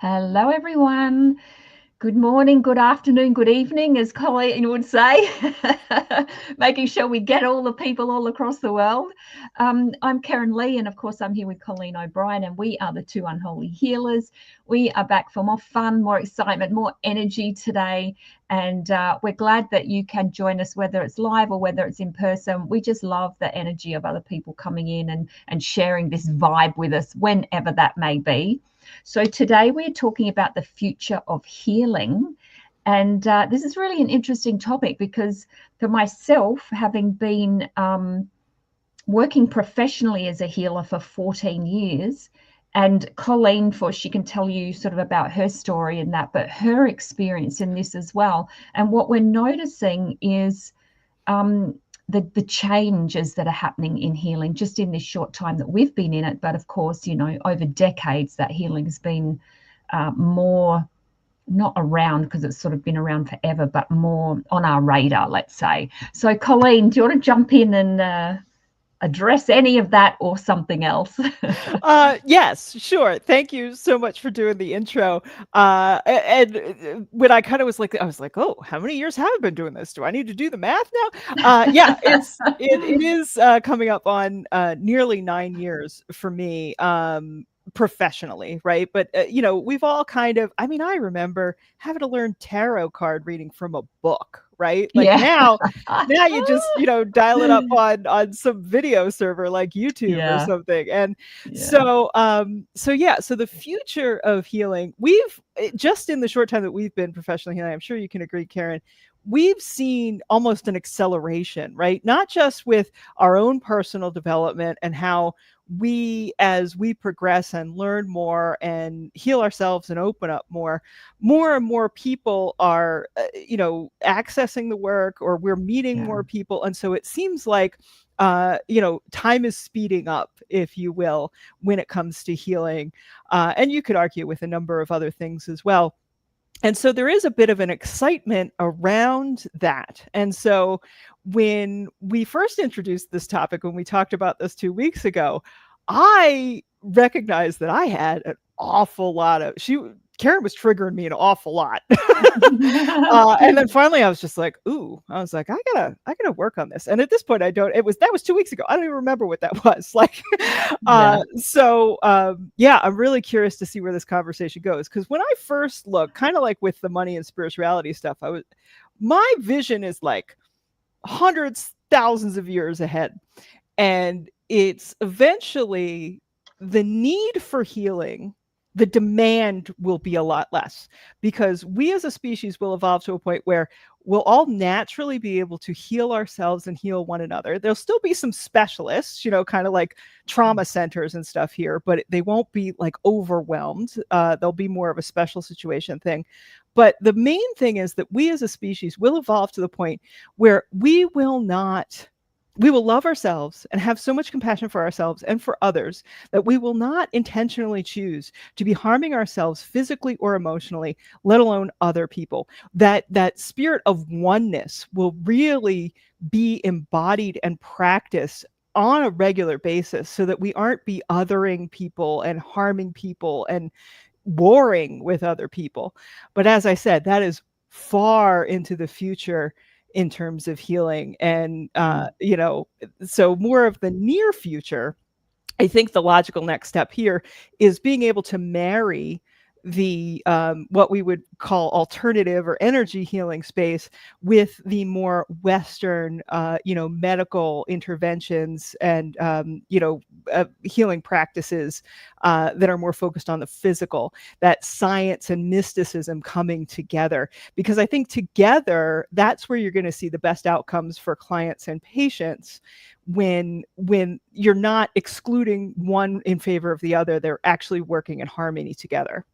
Hello, everyone. Good morning, good afternoon, good evening, as Colleen would say, making sure we get all the people all across the world. I'm Keryn Lee, and of course, I'm here with Colleen O'Brien, and we are the Two Unholy Healers. We are back for more fun, more excitement, more energy today, and we're glad that you can join us, whether it's live or whether it's in person. We just love the energy of other people coming in and sharing this vibe with us, whenever that may be. So today we're talking about the future of healing. And this is really an interesting topic because for myself, having been working professionally as a healer for 14 years, and Colleen, for she can tell you sort of about her story and that, but her experience in this as well. And what we're noticing is the changes that are happening in healing just in this short time that we've been in it. But of course, over decades, that healing has been more not around because it's sort of been around forever, but more on our radar, let's say. So Colleen, do you want to jump in and address any of that or something else? Yes, sure. Thank you so much for doing the intro. And when I was like, oh, how many years have I been doing this? Do I need to do the math now? Yeah, it is coming up on nearly 9 years for me. Professionally, right? But we've all I remember having to learn tarot card reading from a book, right? Like Yeah. now you just dial it up on some video server like YouTube or Yeah. something. And Yeah. so the future of healing, we've just in the short time that we've been professionally healing, I'm sure you can agree, Keryn, we've seen almost an acceleration, right? Not just with our own personal development and how as we progress and learn more and heal ourselves and open up more and more people are accessing the work, or we're meeting more people. And so it seems like time is speeding up, if you will, when it comes to healing, and you could argue with a number of other things as well. And so there is a bit of an excitement around that. And so when we first introduced this topic, when we talked about this 2 weeks ago, I recognized that I had an awful lot of Keryn was triggering me an awful lot. And then finally I was just like, ooh, I was like, I gotta work on this. And at this point, that was 2 weeks ago. I don't even remember what that was like. Yeah, I'm really curious to see where this conversation goes. Because when I first look, kind of like with the money and spirituality stuff, my vision is like hundreds, thousands of years ahead. And it's eventually the need for healing, the demand will be a lot less, because we as a species will evolve to a point where we'll all naturally be able to heal ourselves and heal one another. There'll still be some specialists, kind of like trauma centers and stuff here, but they won't be like overwhelmed. There'll be more of a special situation thing. But the main thing is that we as a species will evolve to the point where we will love ourselves and have so much compassion for ourselves and for others that we will not intentionally choose to be harming ourselves physically or emotionally, let alone other people. That spirit of oneness will really be embodied and practiced on a regular basis, so that we aren't be othering people and harming people and warring with other people. But as I said, that is far into the future in terms of healing. And, so more of the near future, I think the logical next step here is being able to marry the what we would call alternative or energy healing space with the more Western, medical interventions and, healing practices that are more focused on the physical, that science and mysticism coming together. Because I think together, that's where you're going to see the best outcomes for clients and patients, when you're not excluding one in favor of the other. They're actually working in harmony together.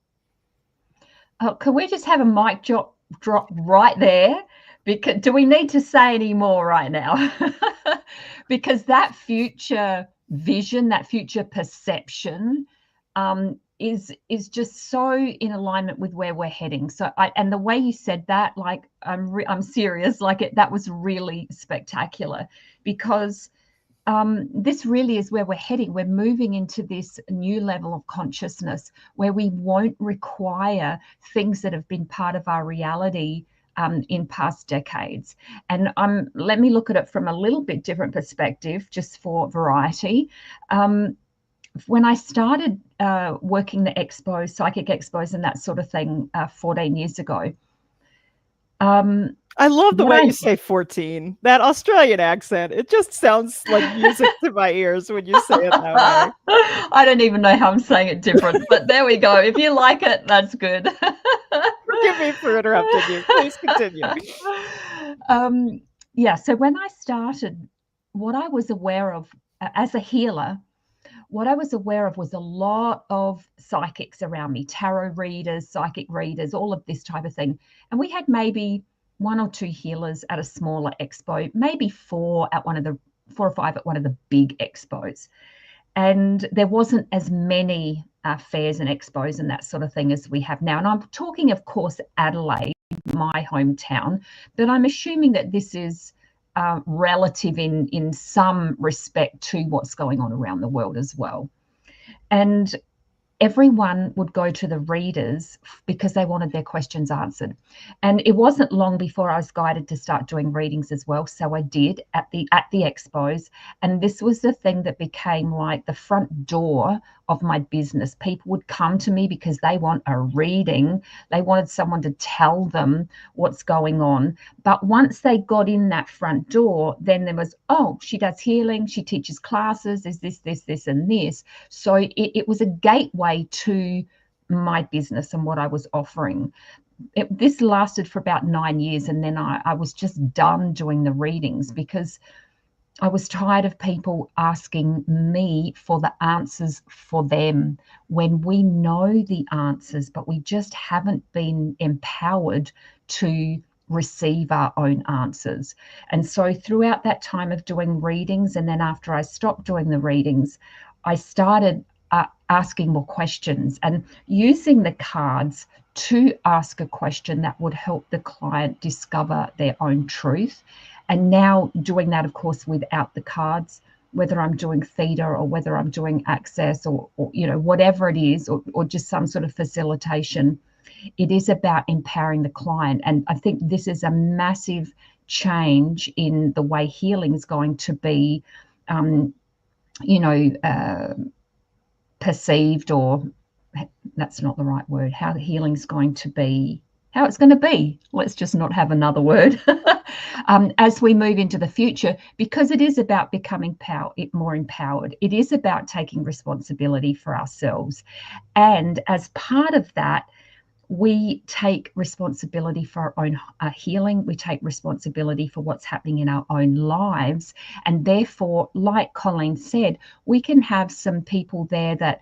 Can we just have a mic drop right there? Because do we need to say any more right now? Because that future vision, that future perception, is just so in alignment with where we're heading. So, and the way you said that, like, I'm serious. Like, that was really spectacular, because this really is where we're heading. We're moving into this new level of consciousness where we won't require things that have been part of our reality in past decades. And let me look at it from a little bit different perspective, just for variety. When I started working the expos, psychic expos and that sort of thing 14 years ago. I love the way you say 14. That Australian accent. It just sounds like music to my ears when you say it that way. I don't even know how I'm saying it different, but there we go. If you like it, that's good. Forgive me for interrupting you. Please continue. Yeah, so when I started, what I was aware of as a healer, what I was aware of was a lot of psychics around me, tarot readers, psychic readers, all of this type of thing. And we had maybe 1 or 2 healers at a smaller expo, maybe 4 or 5 at one of the big expos. And there wasn't as many fairs and expos and that sort of thing as we have now. And I'm talking, of course, Adelaide, my hometown, but I'm assuming that this is relative in some respect to what's going on around the world as well. And everyone would go to the readers because they wanted their questions answered. And it wasn't long before I was guided to start doing readings as well. So I did at the expos. And this was the thing that became like the front door of my business. People would come to me because they want a reading. They wanted someone to tell them what's going on. But once they got in that front door, then there was, oh, she does healing, she teaches classes, there's this, and this. So it was a gateway to my business and what I was offering. This lasted for about 9 years, and then I was just done doing the readings because I was tired of people asking me for the answers for them when we know the answers, but we just haven't been empowered to receive our own answers. And so throughout that time of doing readings, and then after I stopped doing the readings, I started asking more questions and using the cards to ask a question that would help the client discover their own truth. And now doing that, of course, without the cards, whether I'm doing theta or whether I'm doing access or whatever it is, or just some sort of facilitation, it is about empowering the client. And I think this is a massive change in the way healing is going to be, perceived, or that's not the right word, how the healing's going to be, how it's going to be. Let's just not have another word. As we move into the future, because it is about becoming more empowered. It is about taking responsibility for ourselves. And as part of that, we take responsibility for our own healing. We take responsibility for what's happening in our own lives. And therefore, like Colleen said, we can have some people there that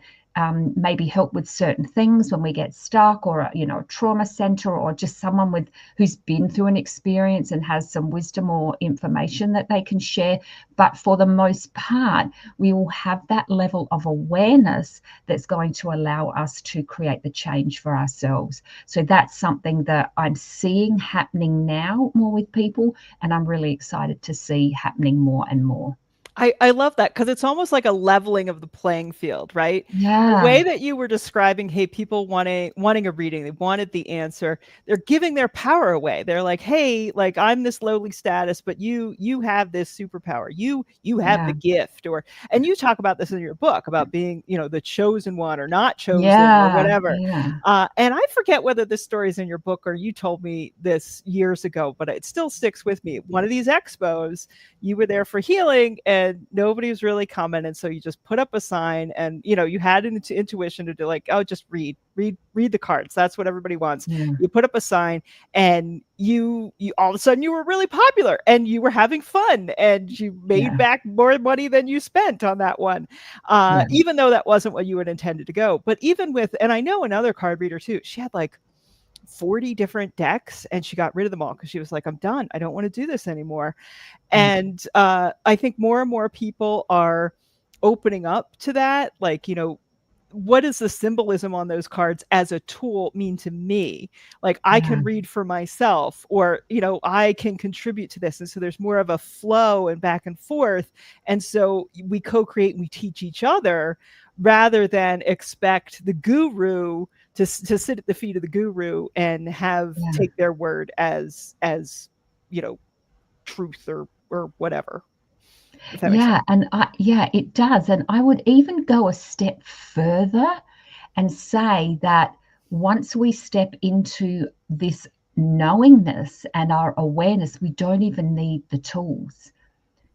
maybe help with certain things when we get stuck, or a trauma center, or just someone who's been through an experience and has some wisdom or information that they can share. But for the most part, we will have that level of awareness that's going to allow us to create the change for ourselves. So that's something that I'm seeing happening now more with people, and I'm really excited to see happening more and more. I love that, because it's almost like a leveling of the playing field, right? Yeah. The way that you were describing, hey, people wanting a reading, they wanted the answer, they're giving their power away. They're like, hey, like, I'm this lowly status, but you have this superpower. You have the gift. And you talk about this in your book about being, the chosen one or not chosen, or whatever. Yeah. And I forget whether this story is in your book or you told me this years ago, but it still sticks with me. One of these expos, you were there for healing and nobody was really coming. And so you just put up a sign, and, you had an intuition to do, like, oh, just read the cards. That's what everybody wants. Yeah. You put up a sign, and you all of a sudden you were really popular, and you were having fun, and you made back more money than you spent on that one. Even though that wasn't what you had intended to go. But even with, and I know another card reader too, she had like 40 different decks, and she got rid of them all because she was like, I'm done. I don't want to do this anymore. And I think more and more people are opening up to that. Like, what does the symbolism on those cards as a tool mean to me? Like I can read for myself, or, you know, I can contribute to this. And so there's more of a flow and back and forth. And so we co-create and we teach each other rather than expect the guru to sit at the feet of the guru and have take their word as, you know, truth or whatever. Yeah, and it does. And I would even go a step further and say that once we step into this knowingness and our awareness, we don't even need the tools.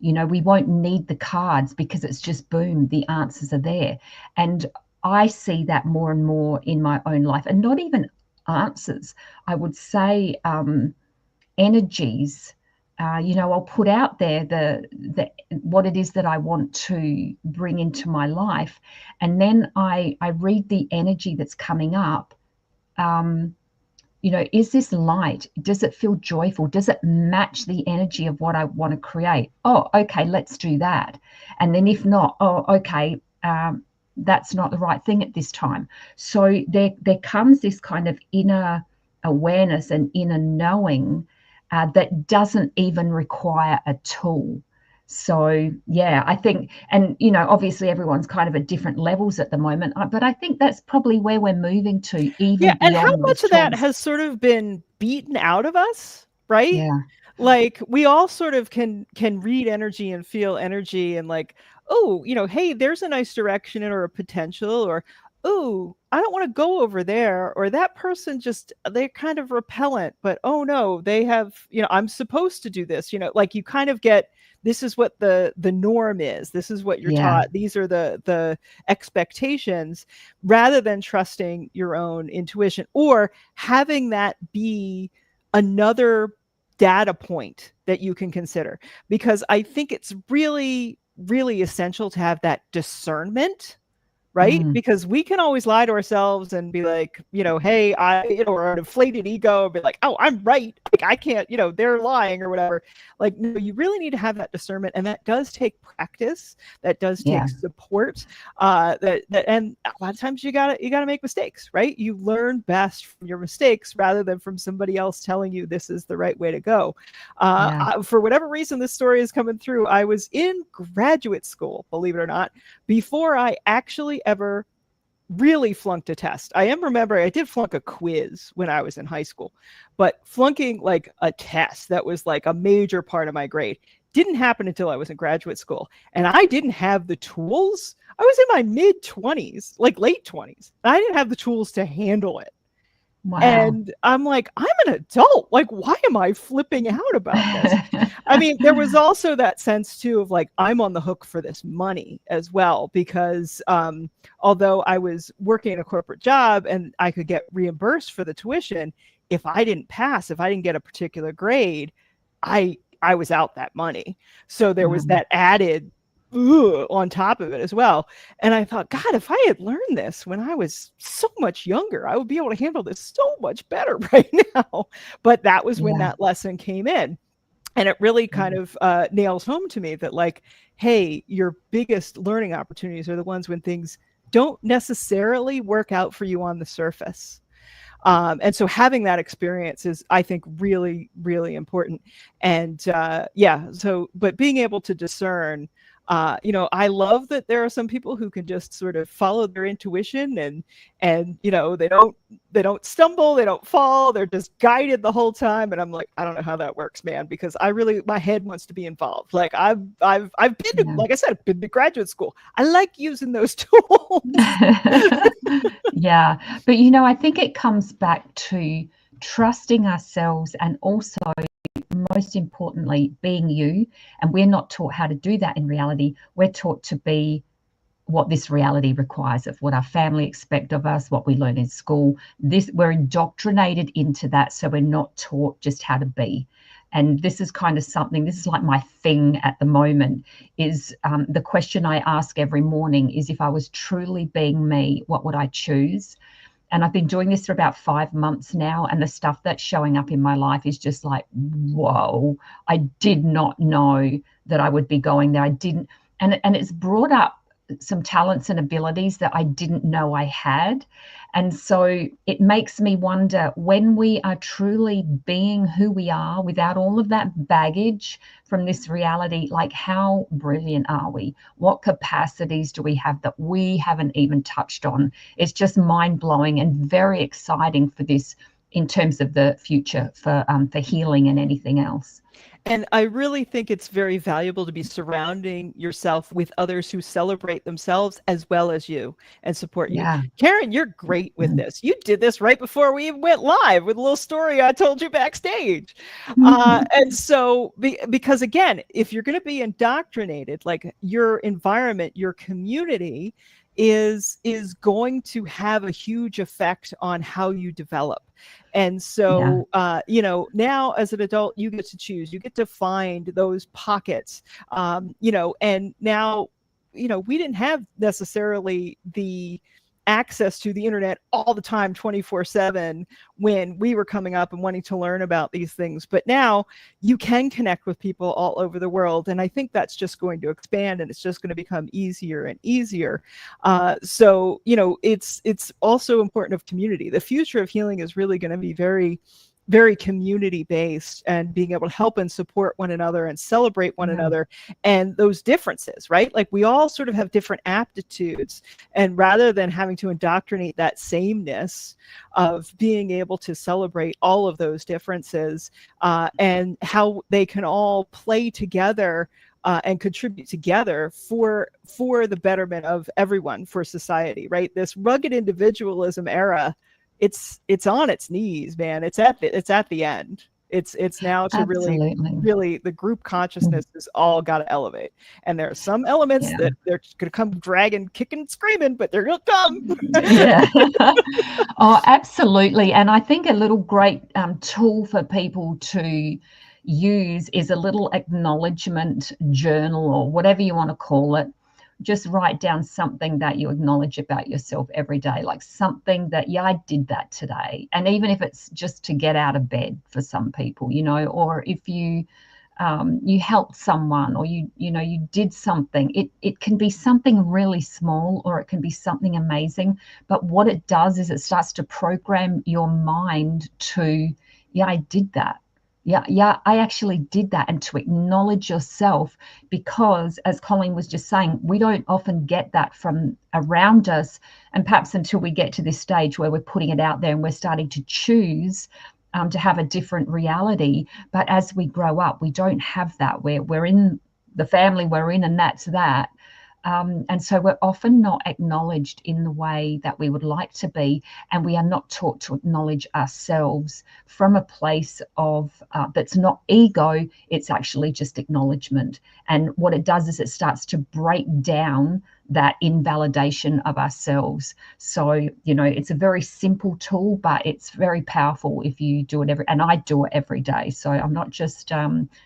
You know, we won't need the cards because it's just boom, the answers are there. And I see that more and more in my own life, and not even answers. I would say energies. You know, I'll put out there the what it is that I want to bring into my life, and then I read the energy that's coming up. You know, is this light? Does it feel joyful? Does it match the energy of what I want to create? Oh, okay, let's do that. And then if not, oh, okay, that's not the right thing at this time. So there comes this kind of inner awareness and inner knowing that doesn't even require a tool. So yeah, I think, and you know, obviously everyone's kind of at different levels at the moment, but I think that's probably where we're moving to, even and how beyond much those of that tools. has sort of been beaten out of us, right? Yeah. Like we all sort of can read energy and feel energy, and like, oh, you know, hey, there's a nice direction or a potential, or oh, I don't want to go over there, or that person just, they're kind of repellent, but oh no, they have, you know, I'm supposed to do this, you know, like you kind of get, this is what the norm is, this is what you're taught, these are the expectations, rather than trusting your own intuition or having that be another data point that you can consider. Because I think it's really, really essential to have that discernment, right? Because we can always lie to ourselves and be like, you know, hey, you know, or an inflated ego, and be like, oh, I'm right. Like, I can't, you know, they're lying or whatever. Like, no, you really need to have that discernment. And that does take practice. That does take support. And a lot of times you gotta make mistakes, right? You learn best from your mistakes rather than from somebody else telling you this is the right way to go. For whatever reason, this story is coming through. I was in graduate school, believe it or not, before I actually ever really flunked a test. I am remembering I did flunk a quiz when I was in high school, but flunking like a test that was like a major part of my grade didn't happen until I was in graduate school. And I didn't have the tools. I was in my mid 20s, like late 20s. I didn't have the tools to handle it. Wow. And I'm like, I'm an adult. Like, why am I flipping out about this? I mean, there was also that sense too of like, I'm on the hook for this money as well, because although I was working in a corporate job and I could get reimbursed for the tuition, if I didn't pass, if I didn't get a particular grade, I was out that money. So there was that added on top of it as well. And I thought, God, if I had learned this when I was so much younger, I would be able to handle this so much better right now. But that was when that lesson came in. And it really kind of nails home to me that like, hey, your biggest learning opportunities are the ones when things don't necessarily work out for you on the surface. And so having that experience is, I think, really, really important. And but being able to discern, you know, I love that there are some people who can just sort of follow their intuition and you know, they don't stumble, they don't fall, they're just guided the whole time. And I'm like, I don't know how that works, man, because my head wants to be involved. Like I've been to, like I said, I've been to graduate school. I like using those tools. Yeah, but you know, I think it comes back to trusting ourselves, and also most importantly being you. And we're not taught how to do that in reality. We're taught to be what this reality requires of what our family expect of us, what we learn in school. We're indoctrinated into that, so we're not taught just how to be. And this is kind of something, this is like my thing at the moment, is the question I ask every morning is, if I was truly being me, what would I choose? And I've been doing this for about 5 months now, and the stuff that's showing up in my life is just like, whoa, I did not know that I would be going there. I didn't, and it's brought up some talents and abilities that I didn't know I had. And so it makes me wonder, when we are truly being who we are without all of that baggage from this reality, like, how brilliant are we? What capacities do we have that we haven't even touched on? It's just mind-blowing and very exciting for this, in terms of the future for healing and anything else. And I really think it's very valuable to be surrounding yourself with others who celebrate themselves as well as you and support you. Yeah. Keryn, you're great with this. You did this right before we even went live with a little story I told you backstage. And so, because again, if you're going to be indoctrinated, like, your environment, your community is going to have a huge effect on how you develop. And so, now as an adult, you get to choose, you get to find those pockets, and now, we didn't have necessarily the access to the internet all the time, 24/7, when we were coming up and wanting to learn about these things. But now you can connect with people all over the world. And I think that's just going to expand, and it's just going to become easier and easier. So, it's also important of community. The future of healing is really going to be very, very community based, and being able to help and support one another and celebrate one another, and those differences, right? Like, we all sort of have different aptitudes, and rather than having to indoctrinate that sameness, of being able to celebrate all of those differences, and how they can all play together, and contribute together for the betterment of everyone, for society, right? This rugged individualism era, it's on its knees, man. It's at the end. It's now to really the group consciousness has all got to elevate. And there are some elements that they're going to come dragging, kicking, screaming, but they're going to come. Oh, absolutely. And I think a little great tool for people to use is a little acknowledgement journal, or whatever you want to call it. Just write down something that you acknowledge about yourself every day, like something that, I did that today. And even if it's just to get out of bed for some people, or if you helped someone, or you did something, it can be something really small, or it can be something amazing. But what it does is it starts to program your mind to, I did that. Yeah, I actually did that. And to acknowledge yourself, because, as Colleen was just saying, we don't often get that from around us. And perhaps until we get to this stage where we're putting it out there and we're starting to choose to have a different reality. But as we grow up, we don't have that. We're in the family we're in, and that's that. And so we're often not acknowledged in the way that we would like to be, and we are not taught to acknowledge ourselves from a place of that's not ego, it's actually just acknowledgement. And what it does is it starts to break down that invalidation of ourselves. So, it's a very simple tool, but it's very powerful if you do it and I do it every day. So I'm not just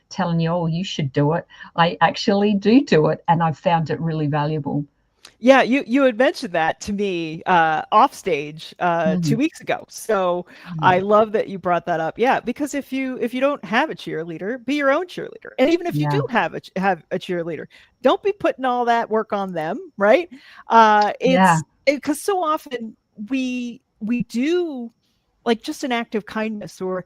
telling you, oh, you should do it. I actually do it, and I've found it really valuable. Yeah, you had mentioned that to me off stage 2 weeks ago. So I love that you brought that up. Yeah, because if you don't have a cheerleader, be your own cheerleader. And even if you do have a cheerleader, don't be putting all that work on them, right? It's because so often we do, like, just an act of kindness, or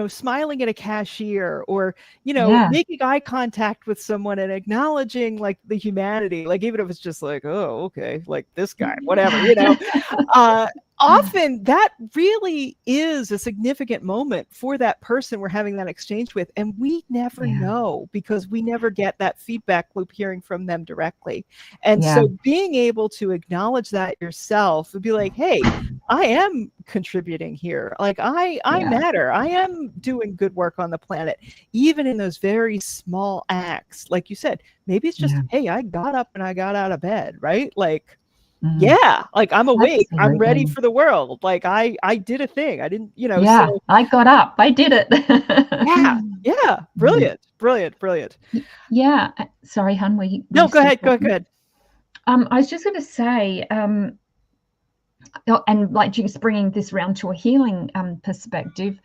smiling at a cashier, or making eye contact with someone and acknowledging, like, the humanity, like, even if it's just like, oh, okay, like this guy, whatever, often that really is a significant moment for that person we're having that exchange with, and we never know, because we never get that feedback loop hearing from them directly. And so being able to acknowledge that yourself and be like, hey, I am contributing here. Like, I matter. I am doing good work on the planet, even in those very small acts. Like you said, maybe it's just, hey, I got up and I got out of bed, right? Like, like, I'm awake. Absolutely. I'm ready for the world. Like, I did a thing. I didn't, so, I got up. I did it. Brilliant. Yeah. Sorry, hun. No, go ahead. I was just going to say, and like just bringing this round to a healing perspective,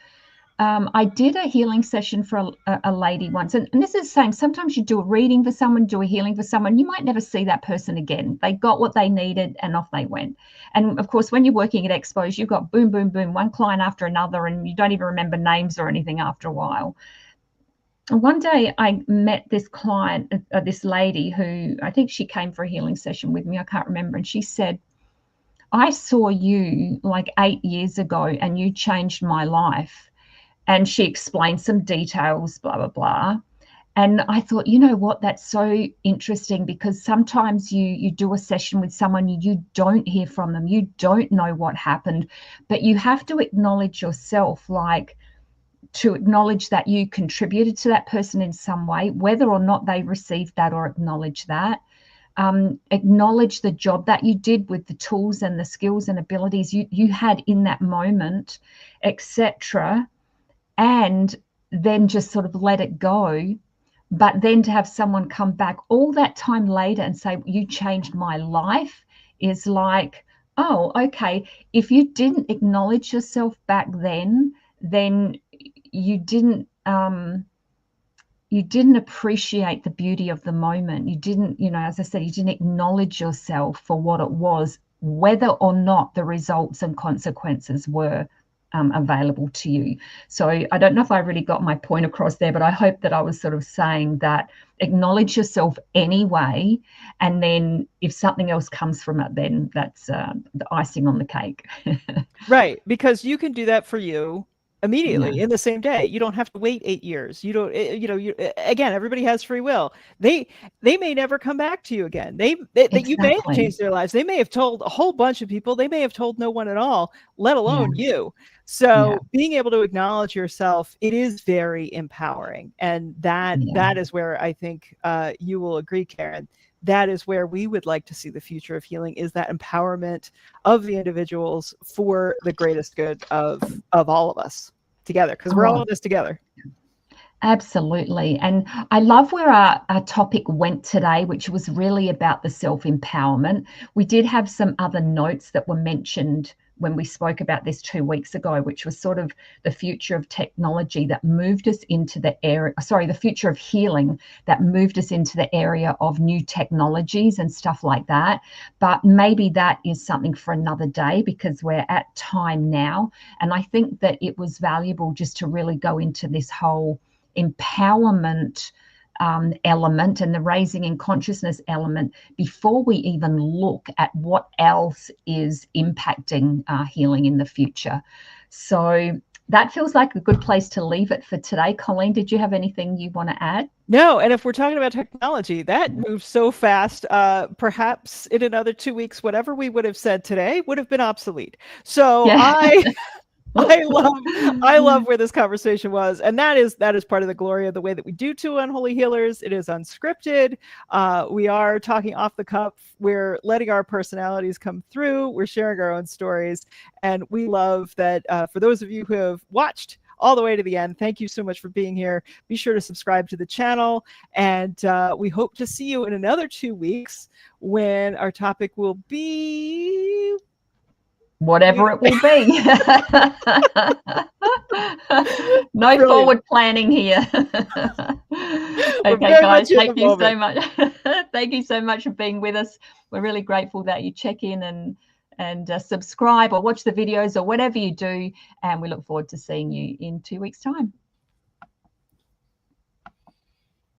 I did a healing session for a lady once, and this is saying sometimes you do a reading for someone, do a healing for someone, you might never see that person again. They got what they needed and off they went. And of course, when you're working at expos, you've got boom, boom, boom, one client after another, and you don't even remember names or anything after a while. And one day I met this client, this lady who, I think she came for a healing session with me, I can't remember, and she said, I saw you like 8 years ago and you changed my life. And she explained some details, blah, blah, blah. And I thought, you know what, that's so interesting, because sometimes you do a session with someone, you don't hear from them, you don't know what happened, but you have to acknowledge yourself, like to acknowledge that you contributed to that person in some way, whether or not they received that or acknowledge that. Acknowledge the job that you did with the tools and the skills and abilities you had in that moment, etc., and then just sort of let it go. But then to have someone come back all that time later and say, you changed my life, is like, oh, okay. If you didn't acknowledge yourself back then you didn't appreciate the beauty of the moment. You didn't, as I said, you didn't acknowledge yourself for what it was, whether or not the results and consequences were available to you. So I don't know if I really got my point across there, but I hope that I was sort of saying that acknowledge yourself anyway, and then if something else comes from it, then that's the icing on the cake. Right, because you can do that for you immediately in the same day. You don't have to wait 8 years. You don't, again, everybody has free will. They may never come back to you again. Exactly. You may have changed their lives. They may have told a whole bunch of people. They may have told no one at all, let alone you. So being able to acknowledge yourself, it is very empowering. And that is where I think you will agree, Keryn. That is where we would like to see the future of healing, is that empowerment of the individuals for the greatest good of all of us together, because we're all in this together. Absolutely. And I love where our topic went today, which was really about the self-empowerment. We did have some other notes that were mentioned when we spoke about this 2 weeks ago, which was sort of the future of technology that moved us into the area, the future of healing that moved us into the area of new technologies and stuff like that. But maybe that is something for another day, because we're at time now. And I think that it was valuable just to really go into this whole empowerment element and the raising in consciousness element before we even look at what else is impacting healing in the future. So that feels like a good place to leave it for today. Colleen, did you have anything you want to add? No, and if we're talking about technology, that moves so fast, perhaps in another 2 weeks, whatever we would have said today would have been obsolete. So I love where this conversation was, and that is part of the glory of the way that we do Two Unholy Healers. It is unscripted. We are talking off the cuff. We're letting our personalities come through. We're sharing our own stories, and we love that. For those of you who have watched all the way to the end, thank you so much for being here. Be sure to subscribe to the channel, and we hope to see you in another 2 weeks when our topic will be whatever it will be. No forward planning here. Okay, guys, thank you so much. Thank you so much for being with us. We're really grateful that you check in and subscribe or watch the videos or whatever you do. And we look forward to seeing you in 2 weeks' time.